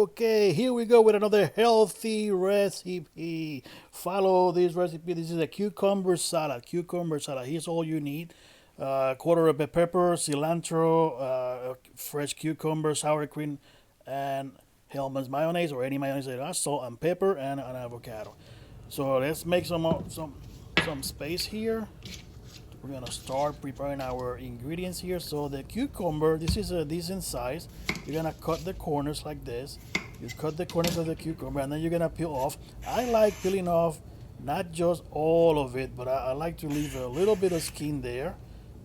Okay, here we go with another healthy recipe. Follow this recipe. This is a cucumber salad. Cucumber salad. Here's all you need: quarter of a pepper, cilantro, fresh cucumber, sour cream, and Hellman's mayonnaise or any mayonnaise that has salt and pepper and an avocado. So let's make some space here. We're gonna start preparing our ingredients here. So the cucumber, this is a decent size. You're gonna cut the corners like this. You cut the corners of the cucumber and then you're gonna peel off. I like peeling off not just all of it, but I like to leave a little bit of skin there.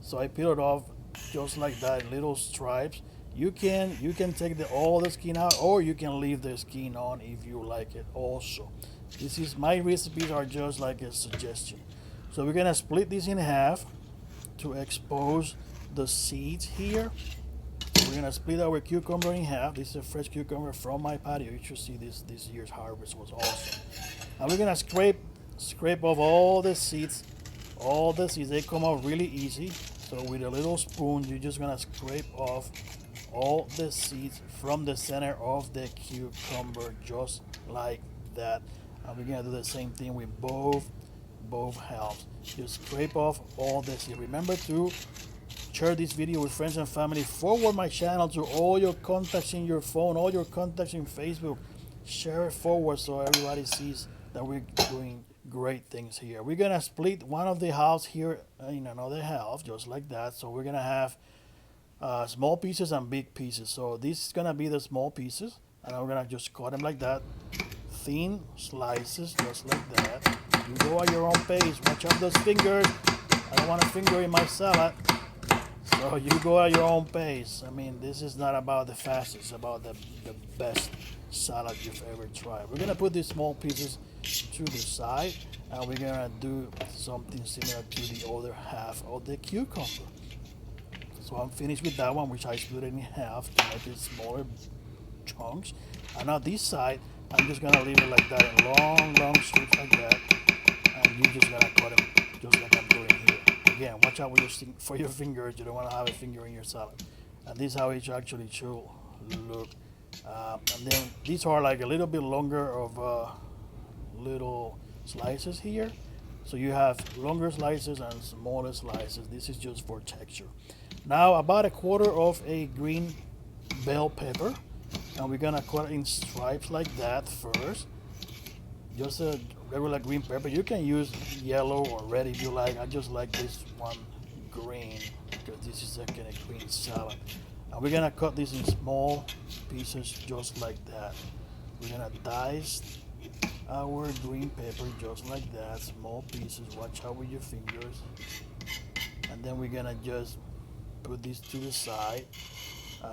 So I peel it off just like that, little stripes. You can take all the skin out, or you can leave the skin on if you like it also. This is my recipes are just like a suggestion. So we're gonna split this in half to expose the seeds here. We're gonna split our cucumber in half. This is a fresh cucumber from my patio. You should see this year's harvest was awesome. And we're gonna scrape off all the seeds. All the seeds, they come out really easy. So with a little spoon, you're just gonna scrape off all the seeds from the center of the cucumber, just like that. And we're gonna do the same thing with both halves. Just scrape off all this here. Remember to share this video with friends and family. Forward my channel to all your contacts in your phone, all your contacts in Facebook. Share it forward so everybody sees that we're doing great things here. We're gonna split one of the halves here in another half, just like that. So we're gonna have small pieces and big pieces. So this is gonna be the small pieces, and we're gonna just cut them like that, thin slices, just like that. You go at your own pace. Watch out those fingers. I don't want a finger in my salad. So you go at your own pace. I mean, this is not about the fastest, it's about the best salad you've ever tried. We're gonna put these small pieces to the side, and we're gonna do something similar to the other half of the cucumber. So I'm finished with that one, which I split it in half to make it smaller chunks. And now this side, I'm just gonna leave it like that in long strips like that. And you just gonna cut them just like I'm doing here. Again, watch out for your fingers. You don't wanna have a finger in your salad. And this is how it actually should look. And then these are like a little bit longer of little slices here. So you have longer slices and smaller slices. This is just for texture. Now about a quarter of a green bell pepper, and we're gonna cut in stripes like that first. Just a regular green pepper. You can use yellow or red if you like. I just like this one green because this is a kind of green salad. And we're gonna cut this in small pieces just like that. We're gonna dice our green pepper just like that, small pieces. Watch out with your fingers. And then we're gonna just put this to the side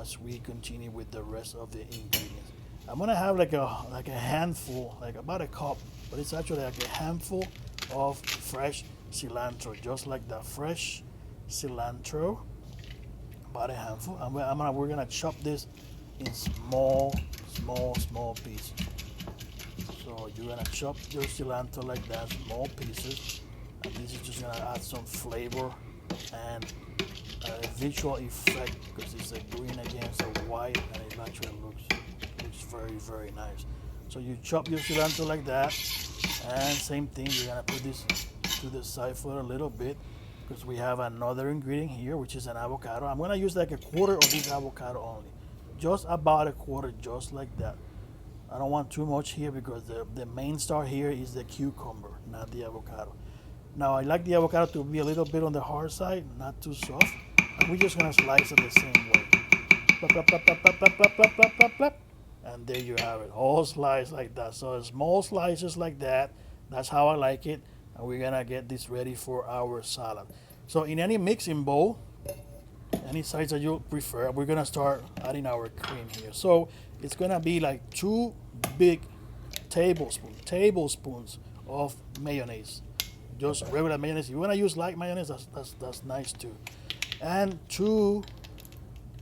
as we continue with the rest of the ingredients. I'm gonna have like a handful, like about a cup, but it's actually like a handful of fresh cilantro, just like that. Fresh cilantro, about a handful. We're gonna chop this in small pieces. So you're gonna chop your cilantro like that, small pieces, and this is just gonna add some flavor and a visual effect because it's a green against a white, and it actually looks very nice. So you chop your cilantro like that, and same thing, you're gonna put this to the side for a little bit because we have another ingredient here, which is an avocado. I'm gonna use like a quarter of this avocado only, just about a quarter, just like that. I don't want too much here because the main star here is the cucumber, not the avocado. Now I like the avocado to be a little bit on the hard side, not too soft. And we're just gonna slice it the same way. Plop, plop, plop, plop, plop, plop, plop, plop, plop, plop. And there you have it, all sliced like that. So small slices like that. That's how I like it. And we're gonna get this ready for our salad. So in any mixing bowl, any size that you prefer, we're gonna start adding our cream here. So it's gonna be like 2 big tablespoons of mayonnaise, just regular mayonnaise. If you wanna use light mayonnaise, that's nice too. And 2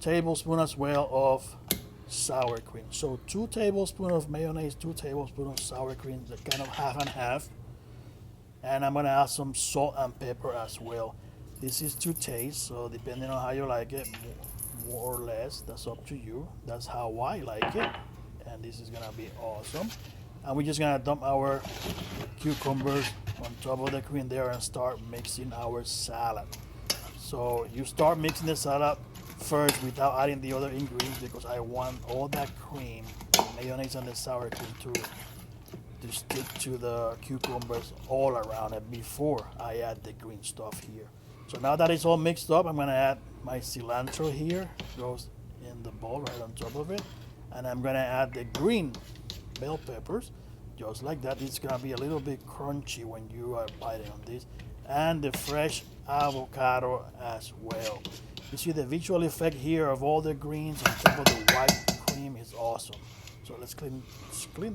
tablespoons as well of sour cream. So 2 tablespoons of mayonnaise, 2 tablespoons of sour cream, that kind of half and half. And I'm gonna add some salt and pepper as well. This is to taste, so depending on how you like it, more or less, that's up to you. That's how I like it. and this is gonna be awesome. And we're just gonna dump our cucumbers on top of the cream there and start mixing our salad. So you start mixing the salad first without adding the other ingredients because I want all that cream, the mayonnaise and the sour cream to stick to the cucumbers all around it before I add the green stuff here. So now that it's all mixed up, I'm gonna add my cilantro here, goes in the bowl right on top of it, and I'm gonna add the green bell peppers, just like that. It's gonna be a little bit crunchy when you are biting on this, and the fresh avocado as well. You see the visual effect here of all the greens on top of the white cream is awesome. So let's clean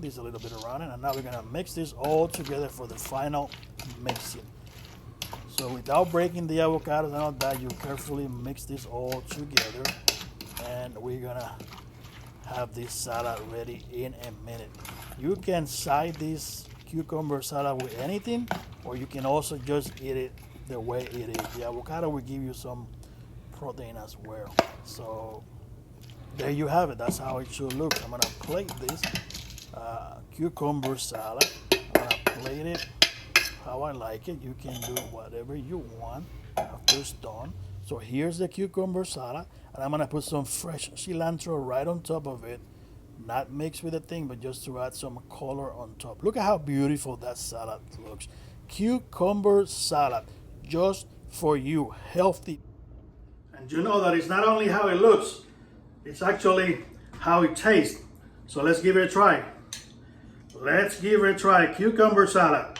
this a little bit around it, and now we're gonna mix this all together for the final mixing. So without breaking the avocados and all that, you carefully mix this all together, and we're gonna have this salad ready in a minute. You can side this cucumber salad with anything, or you can also just eat it the way it is. The avocado will give you some protein as well. So there you have it. That's how it should look. I'm gonna plate this cucumber salad. I'm gonna plate it how I like it. You can do whatever you want after it's done. So here's the cucumber salad, and I'm gonna put some fresh cilantro right on top of it, not mixed with the thing, but just to add some color on top. Look at how beautiful that salad looks. Cucumber salad, just for you, healthy. And you know that it's not only how it looks, it's actually how it tastes. So let's give it a try. Let's give it a try. Cucumber salad.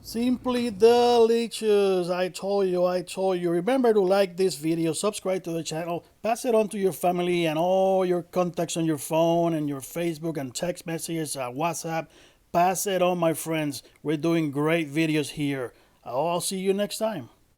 Simply delicious. I told you. Remember to like this video, subscribe to the channel, pass it on to your family and all your contacts on your phone and your Facebook and text messages, WhatsApp. Pass it on, my friends. We're doing great videos here. I'll see you next time.